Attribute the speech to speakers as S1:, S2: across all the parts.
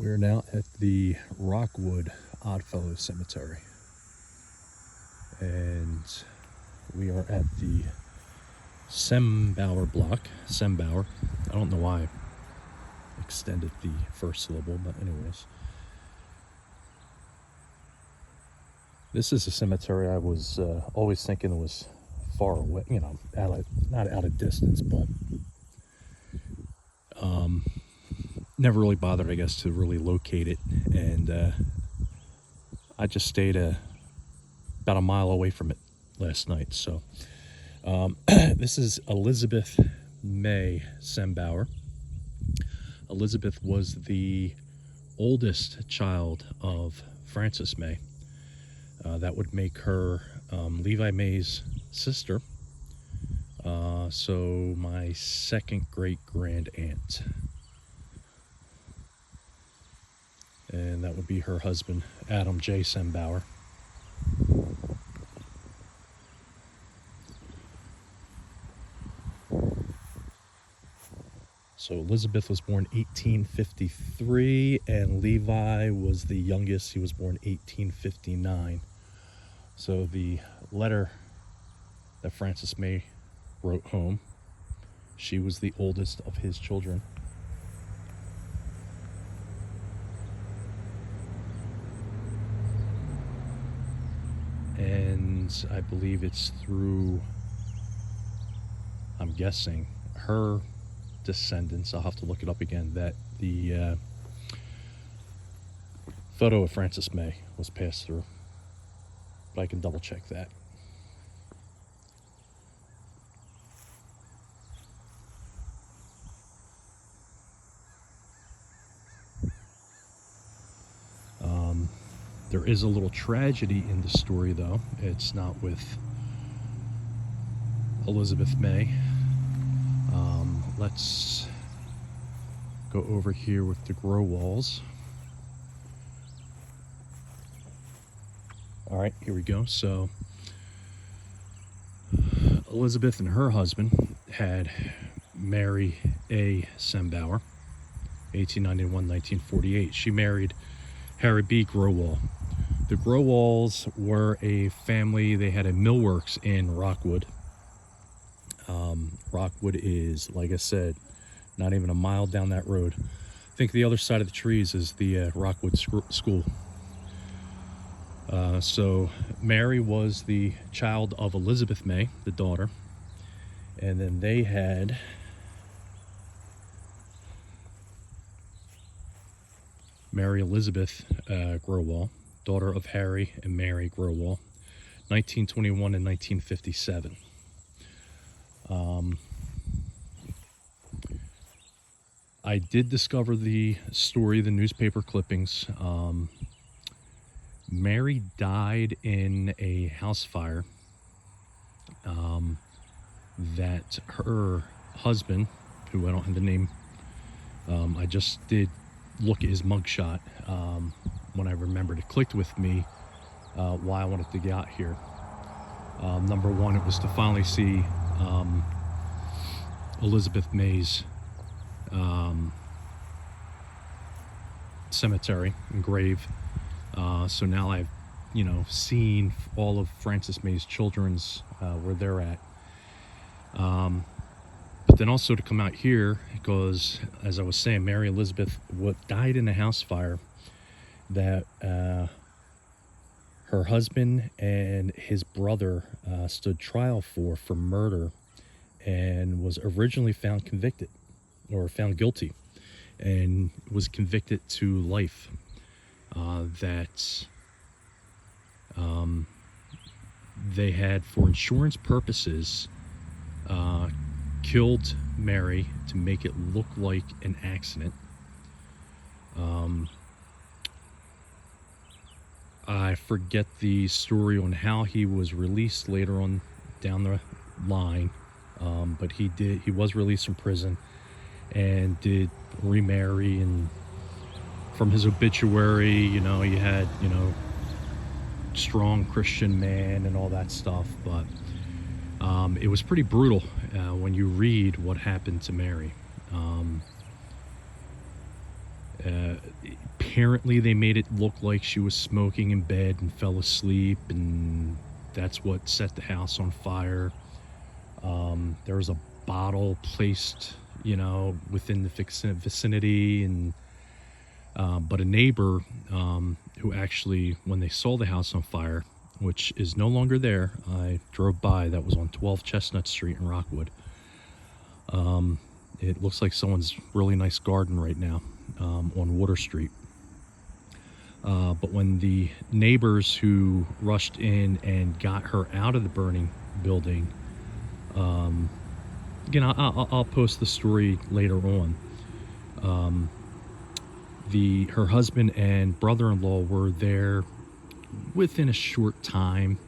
S1: We're now at the Rockwood I.O.O.F Cemetery, and we are at the Sembower block. Sembower. I don't know why I extended the first syllable, but anyways. This is a cemetery I was always thinking it was far away, not out of distance, but never really bothered, I guess, to really locate it. And I just stayed about a mile away from it last night. So this is Elizabeth May Sembower. Elizabeth was the oldest child of Frances May. That would make her Levi May's sister. So my second great grand aunt. And that would be her husband, Adam J. Sembower. So Elizabeth was born 1853, and Levi was the youngest. He was born 1859. So the letter that Frances May wrote home, she was the oldest of his children. And I believe it's through, I'm guessing, her descendants, I'll have to look it up again, that the photo of Frances May was passed through. But I can double check that. There is a little tragedy in the story, though. It's not with Elizabeth May. Let's go over here with the Growalls. All right, here we go. So Elizabeth and her husband had Mary A. Sembower, 1891-1948. She married Harry B. Growall. The Growalls were a family. They had a millworks in Rockwood. Rockwood is, like I said, not even a mile down that road. I think the other side of the trees is the Rockwood School. So Mary was the child of Elizabeth May, the daughter. And then they had Mary Elizabeth Growall, daughter of Harry and Mary Growall, 1921 and 1957. I did discover the story, the newspaper clippings. Mary died in a house fire that her husband, who I don't have the name, I just did look at his mugshot when I remembered. It clicked with me why I wanted to get out here. Number one, it was to finally see Elizabeth May's cemetery and grave. So now I've, seen all of Frances May's children's where they're at. But then also to come out here because, as I was saying, Mary Elizabeth died in a house fire that her husband and his brother stood trial for murder, and was originally found found guilty, and was convicted to life. That they had, for insurance purposes, killed Mary to make it look like an accident. I forget the story on how he was released later on down the line, but he was released from prison and did remarry, and from his obituary, he had, strong Christian man and all that stuff. But it was pretty brutal when you read what happened to Mary. Apparently they made it look like she was smoking in bed and fell asleep, and that's what set the house on fire. There was a bottle placed, within the vicinity, and but a neighbor, who actually, when they saw the house on fire, which is no longer there, I drove by, that was on 12 Chestnut Street in Rockwood. It looks like someone's really nice garden right now, on Water Street. But when the neighbors who rushed in and got her out of the burning building, again, I'll post the story later on. Her husband and brother-in-law were there within a short time.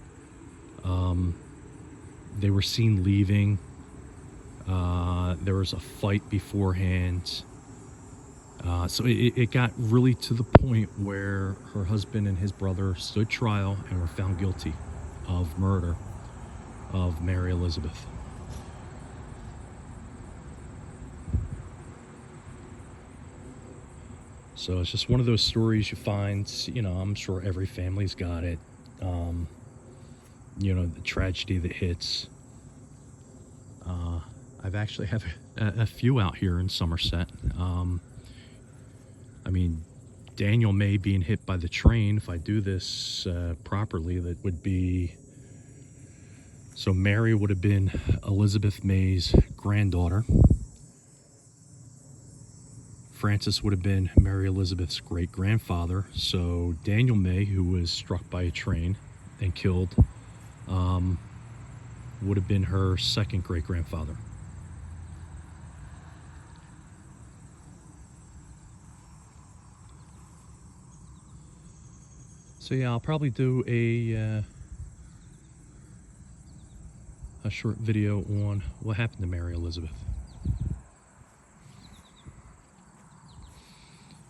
S1: They were seen leaving. There was a fight beforehand. So it got really to the point where her husband and his brother stood trial and were found guilty of murder of Mary Elizabeth. So it's just one of those stories you find, I'm sure every family's got it. The tragedy that hits. I've actually have a few out here in Somerset. Daniel May being hit by the train, if I do this properly, that would be... So Mary would have been Elizabeth May's granddaughter. Francis would have been Mary Elizabeth's great-grandfather. So Daniel May, who was struck by a train and killed, would have been her second great-grandfather. So yeah, I'll probably do a short video on what happened to Mary Elizabeth.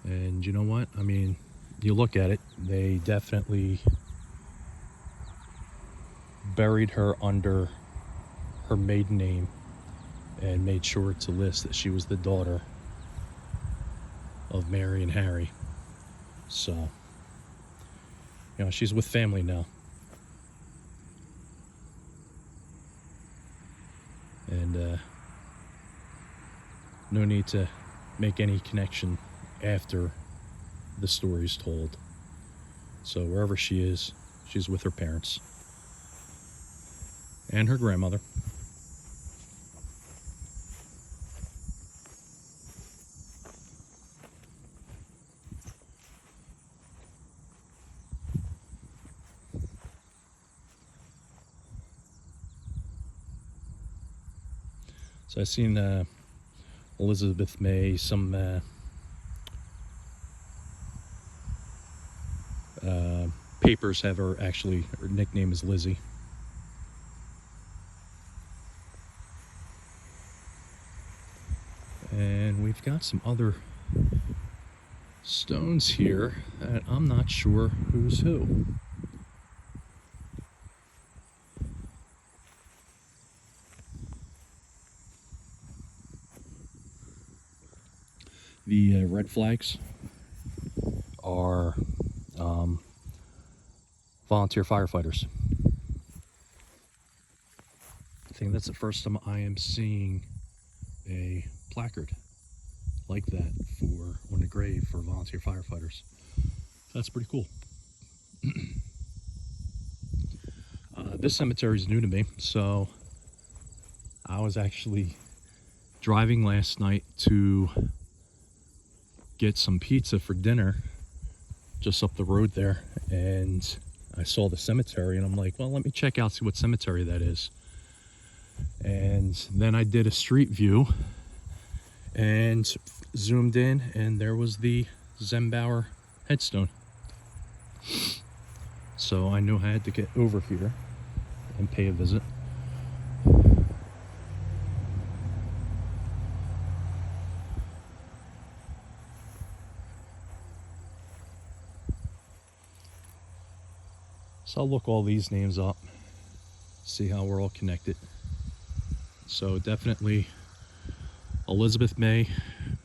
S1: And you know what? You look at it, they definitely buried her under her maiden name and made sure to list that she was the daughter of Mary and Harry. So, she's with family now. And no need to make any connection after the story's told. So wherever she is, she's with her parents and her grandmother. So I've seen Elizabeth May, some papers have her nickname is Lizzie. And we've got some other stones here that I'm not sure who's who. The red flags are volunteer firefighters. I think that's the first time I am seeing a placard like that on the grave for volunteer firefighters. That's pretty cool. This cemetery is new to me, so I was actually driving last night to get some pizza for dinner just up the road there, and I saw the cemetery, and I'm like, well, let me check out, see what cemetery that is. And then I did a street view and zoomed in, and there was the Sembower headstone. So I knew I had to get over here and pay a visit. So I'll look all these names up, see how we're all connected. So definitely Elizabeth May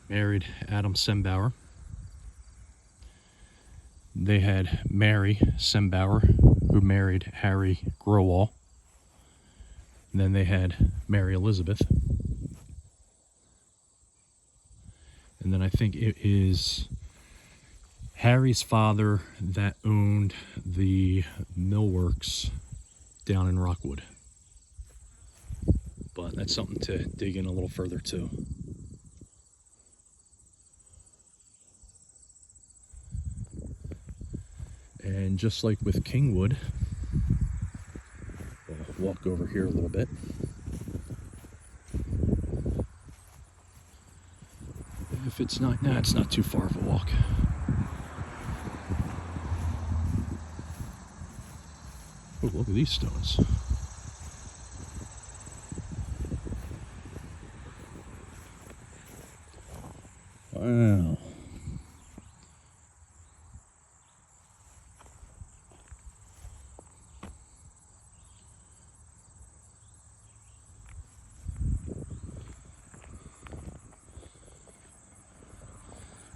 S1: married Adam Sembower. They had Mary Sembower, who married Harry Growall. And then they had Mary Elizabeth. And then I think it is Harry's father that owned the millworks down in Rockwood. But that's something to dig in a little further too. And just like with Kingwood, we'll walk over here a little bit. If it's not, it's not too far of a walk. Oh, look at these stones. Wow.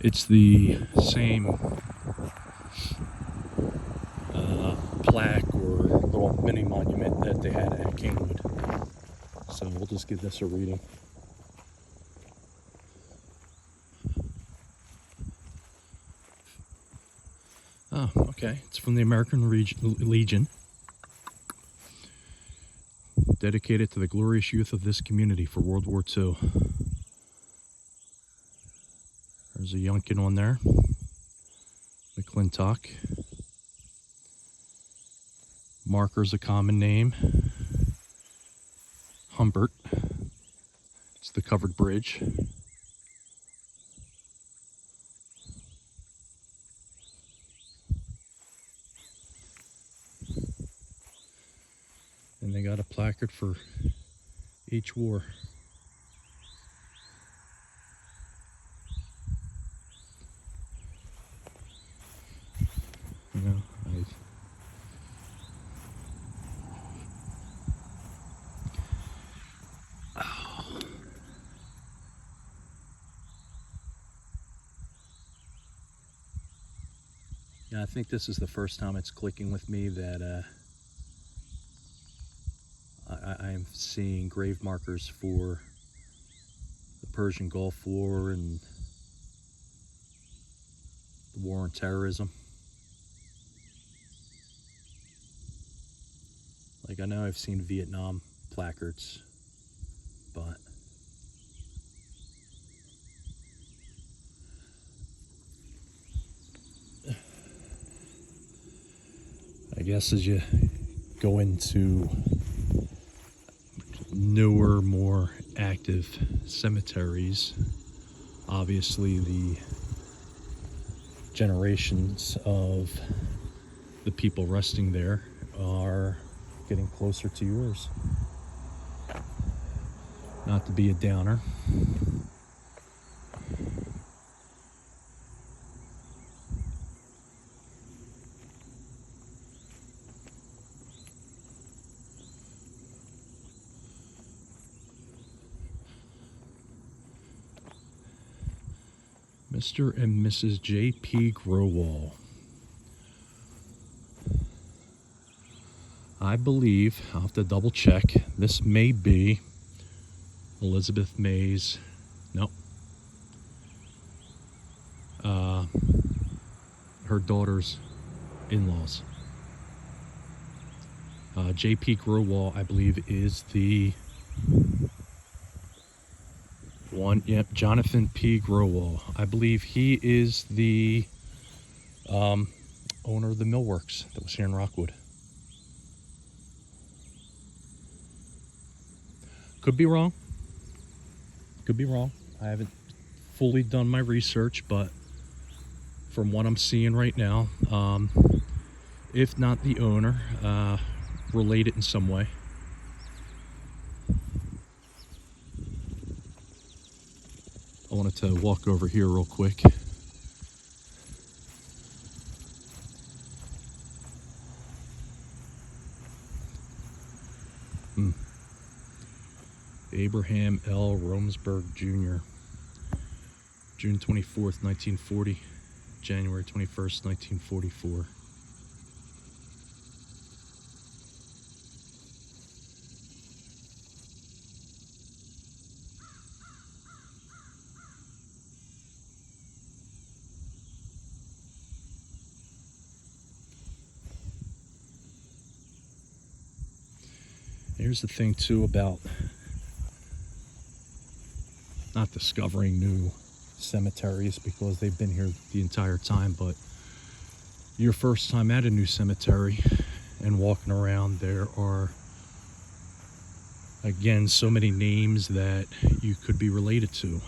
S1: It's the same plaque or little mini monument that they had at Kingwood. So we'll just give this a reading. Oh, okay. It's from the American Legion. Dedicated to the glorious youth of this community for World War II. There's a Yunkin on there. McClintock. Marker's a common name. Humbert. It's the covered bridge. And they got a placard for each war. You know, yeah, I think this is the first time it's clicking with me that I am seeing grave markers for the Persian Gulf War and the war on terrorism. Like, I know I've seen Vietnam placards, but I guess as you go into newer, more active cemeteries, obviously the generations of the people resting there are getting closer to yours. Not to be a downer. Mr. and Mrs. J.P. Growall. I believe, I'll have to double check, this may be Elizabeth May's, nope, her daughter's in-laws. J.P. Growall, I believe, is the one, yep, Jonathan P. Growall. I believe he is the owner of the millworks that was here in Rockwood. Could be wrong. Could be wrong. I haven't fully done my research, but from what I'm seeing right now, if not the owner, related in some way. I wanted to walk over here real quick. Abraham L. Romsberg Jr., June 24th, 1940. January 21st, 1944. Here's the thing too about not discovering new cemeteries, because they've been here the entire time, but your first time at a new cemetery and walking around, there are again so many names that you could be related to.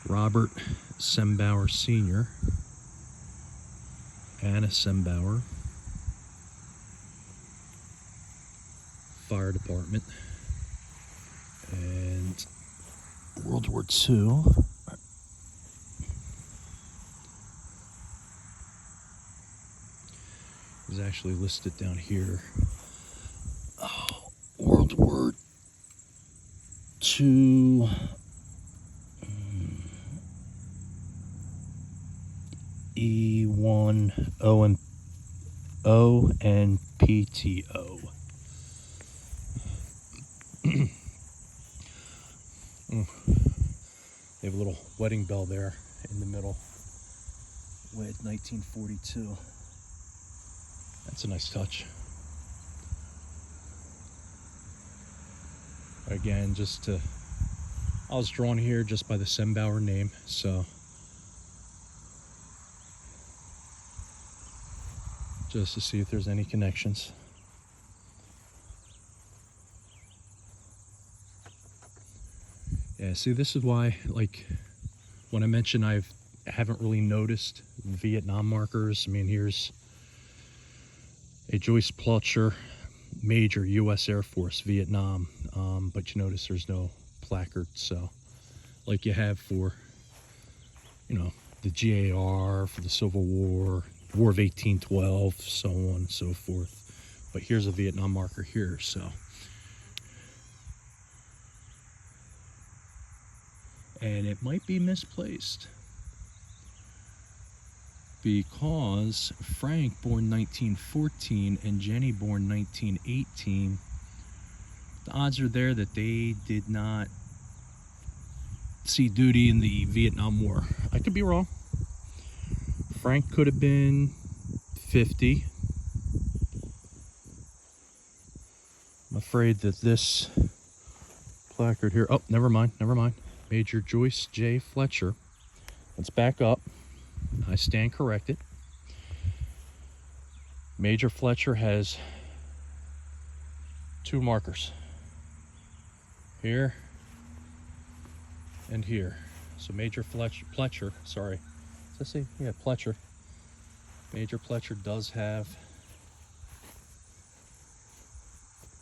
S1: Robert Sembower Sr., Anna Sembower, fire department, and World War II. Is actually listed down here. Oh, World War II. E1O and PTO. They have a little wedding bell there in the middle with 1942. That's a nice touch. Again, I was drawn here just by the Sembower name, so just to see if there's any connections. Yeah, see, this is why, like, when I mentioned I haven't really noticed Vietnam markers. I mean, here's a Joyce Plutcher, Major, U.S. Air Force, Vietnam, but you notice there's no placard, so like you have for, the GAR, for the Civil War, War of 1812, so on and so forth. But here's a Vietnam marker here, so. And it might be misplaced, because Frank, born 1914, and Jenny, born 1918, the odds are there that they did not see duty in the Vietnam War. I could be wrong. Frank could have been 50. I'm afraid that this placard here, oh, never mind. Major Joyce J. Fletcher. Let's back up. I stand corrected. Major Fletcher has two markers, here and here. So Major Fletcher, sorry. Let's see, yeah, Fletcher. Major Fletcher does have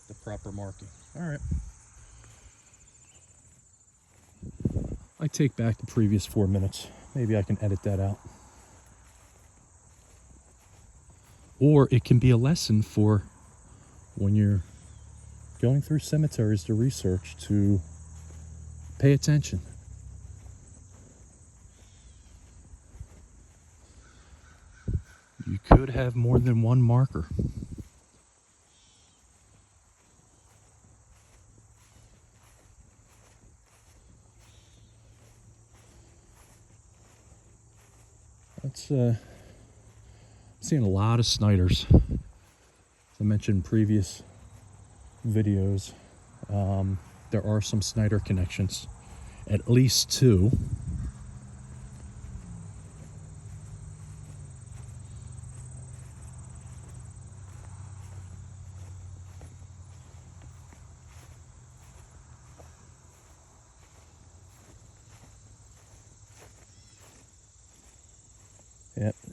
S1: the proper marking. All right. I take back the previous 4 minutes. Maybe I can edit that out. Or it can be a lesson for when you're going through cemeteries to research, to pay attention. You could have more than one marker. I'm seeing a lot of Snyders. As I mentioned in previous videos, there are some Snyder connections, at least two.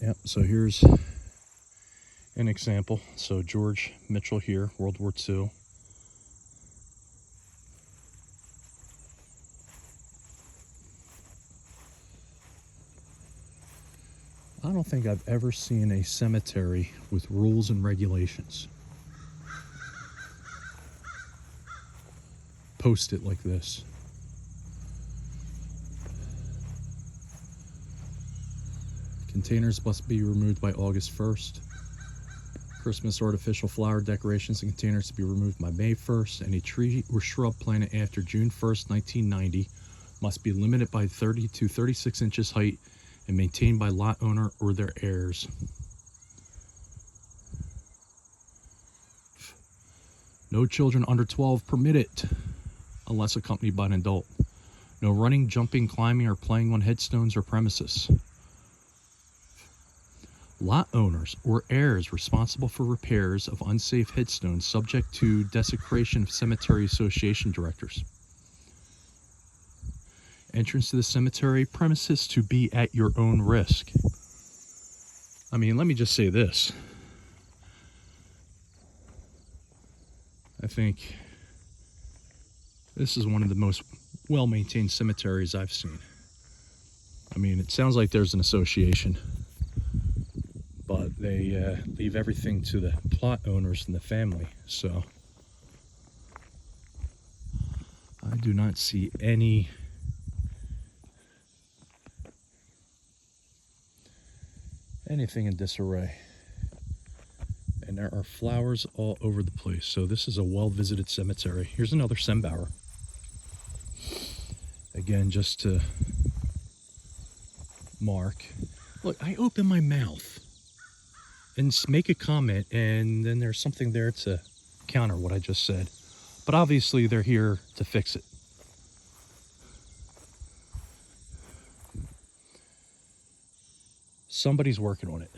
S1: Yep. So here's an example. So George Mitchell here, World War II. I don't think I've ever seen a cemetery with rules and regulations posted like this. Containers must be removed by August 1st. Christmas artificial flower decorations and containers to be removed by May 1st. Any tree or shrub planted after June 1st, 1990 must be limited by 30 to 36 inches height and maintained by lot owner or their heirs. No children under 12 permitted unless accompanied by an adult. No running, jumping, climbing, or playing on headstones or premises. Lot owners or heirs responsible for repairs of unsafe headstones subject to desecration of cemetery association directors. Entrance to the cemetery premises to be at your own risk. I mean, let me just say this. I think this is one of the most well-maintained cemeteries I've seen. I mean, it sounds like there's an association, but they leave everything to the plot owners and the family. So I do not see anything in disarray. And there are flowers all over the place. So this is a well-visited cemetery. Here's another Sembower. Again, just to mark. Look, I open my mouth and make a comment, and then there's something there to counter what I just said. But obviously they're here to fix it. Somebody's working on it.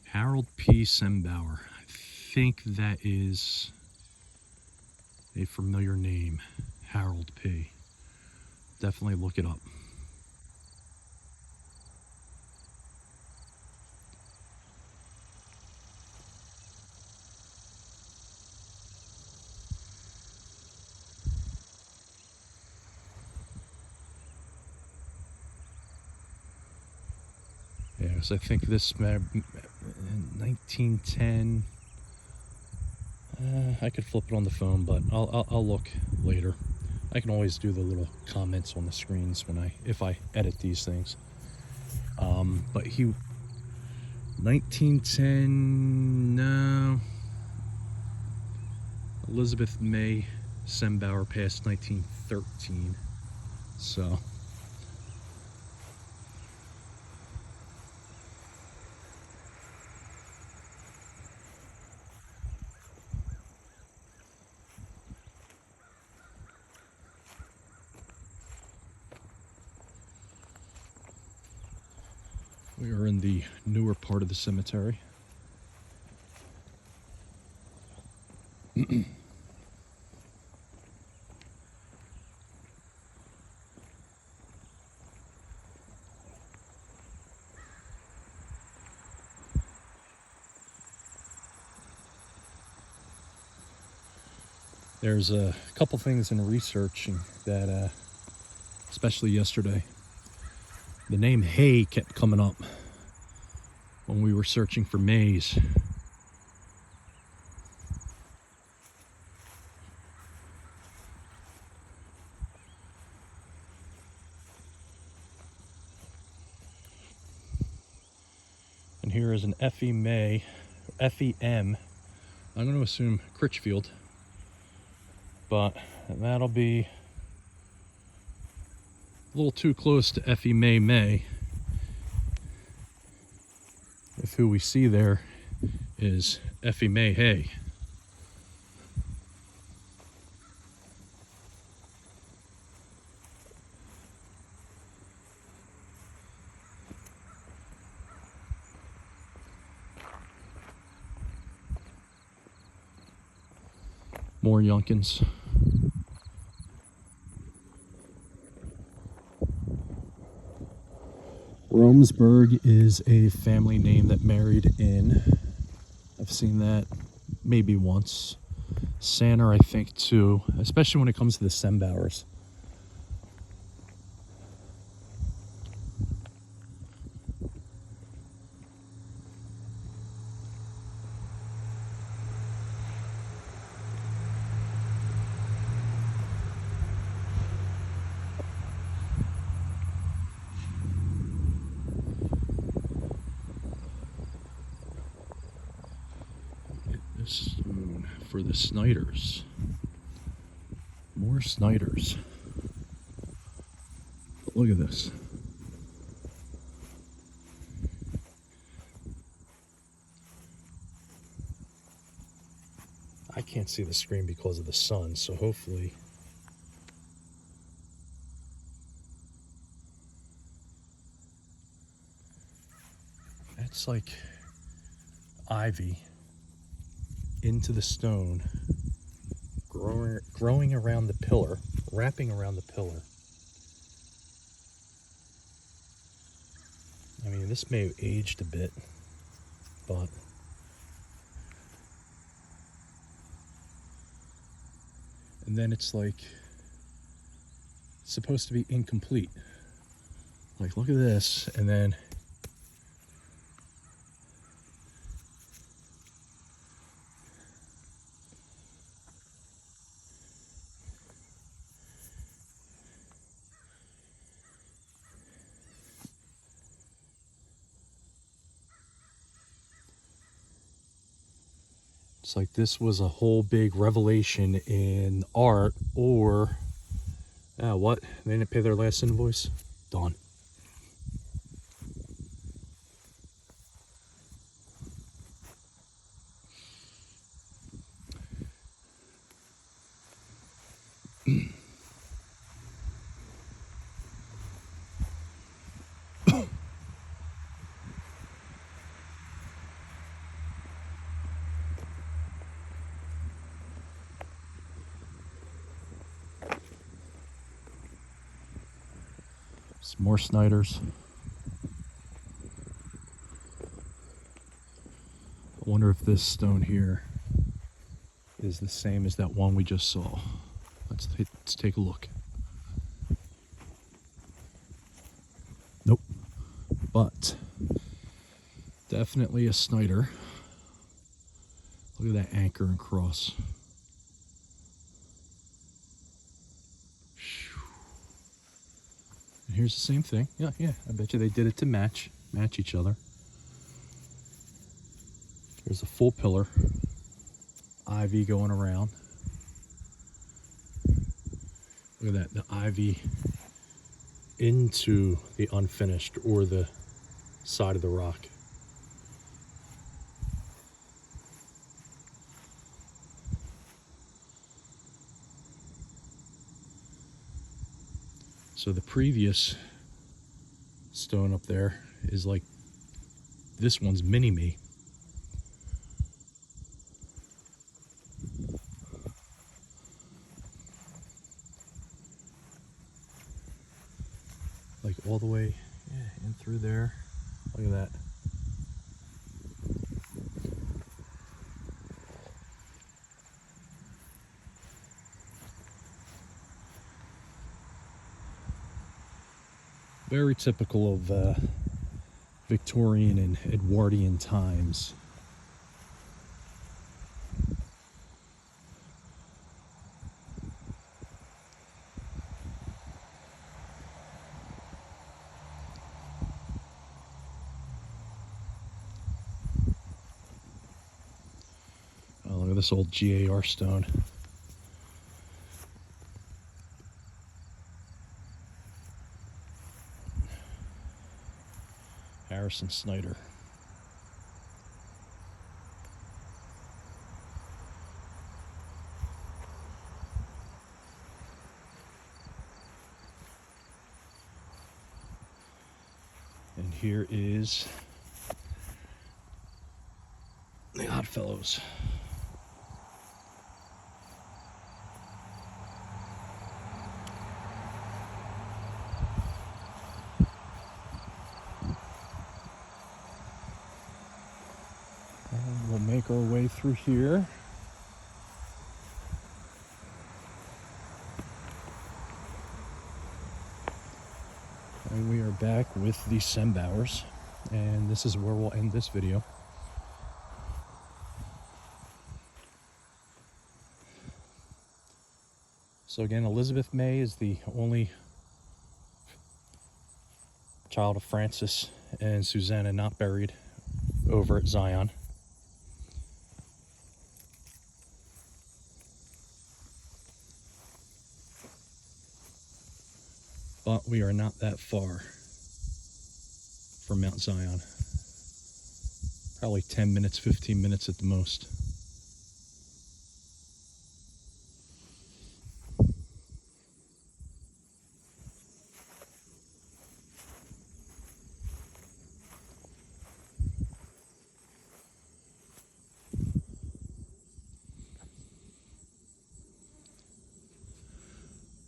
S1: Harold P. Sembower. I think that is a familiar name. Harold P. Definitely look it up. Yes, I think this 1910. I could flip it on the phone, but I'll look later. I can always do the little comments on the screens if I edit these things. But 1910. No. Elizabeth May Sembower passed 1913. So. We are in the newer part of the cemetery. There's a couple things in researching that, especially yesterday, the name Hay kept coming up when we were searching for Mays. And here is an FEM. I'm going to assume Critchfield, but that'll be a little too close to Effie May, if who we see there is Effie May Hay. More Yunkins. Romesburg is a family name that married in. I've seen that maybe once. Sanner, I think, too, especially when it comes to the Sembowers. for the Snyders. More Snyders. But look at this. I can't see the screen because of the sun, so hopefully that's like ivy into the stone, growing around the pillar, wrapping around the pillar. I mean, this may have aged a bit, but and then it's like supposed to be incomplete. Like, look at this, and then it's like this was a whole big revelation in art, or what? They didn't pay their last invoice? Dawn. Some more Snyders. I wonder if this stone here is the same as that one we just saw. Let's take a look. Nope. But definitely a Snyder. Look at that anchor and cross. And here's the same thing. Yeah, I bet you they did it to match each other. There's a full pillar, ivy going around. Look at that, the ivy into the unfinished or the side of the rock. So the previous stone up there is like, this one's mini-me. Like all the way in through there. Look at that. Very typical of Victorian and Edwardian times. Oh, look at this old GAR stone. Harrison Snyder. And here is the Oddfellows. And we'll make our way through here. And we are back with the Sembowers, and this is where we'll end this video. So again, Elizabeth May is the only child of Francis and Susanna not buried over at Zion. but we are not that far from Mount Zion. Probably 10 minutes, 15 minutes at the most.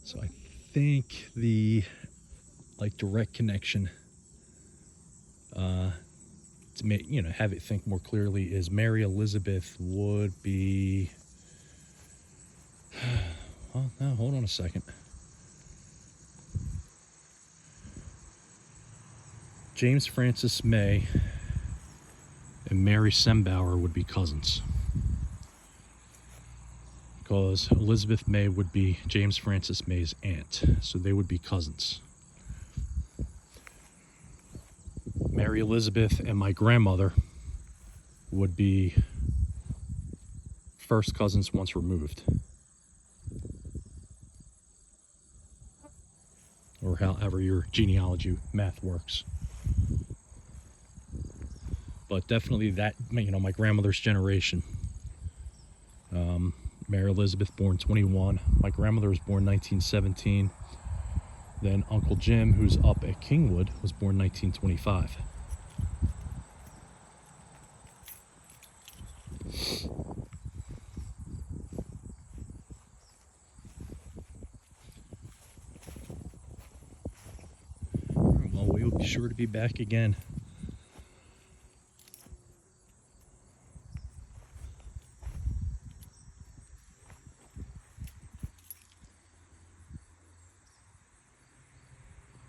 S1: So I think the direct connection to make, have it think more clearly is Mary Elizabeth would be, well, no, hold on a second. James Francis May and Mary Sembower would be cousins, because Elizabeth May would be James Francis May's aunt, so they would be cousins. Mary Elizabeth and my grandmother would be first cousins once removed, or however your genealogy math works. But definitely that, my grandmother's generation. Mary Elizabeth born 21. My grandmother was born 1917. Then Uncle Jim, who's up at Kingwood, was born 1925. Well, we will be sure to be back again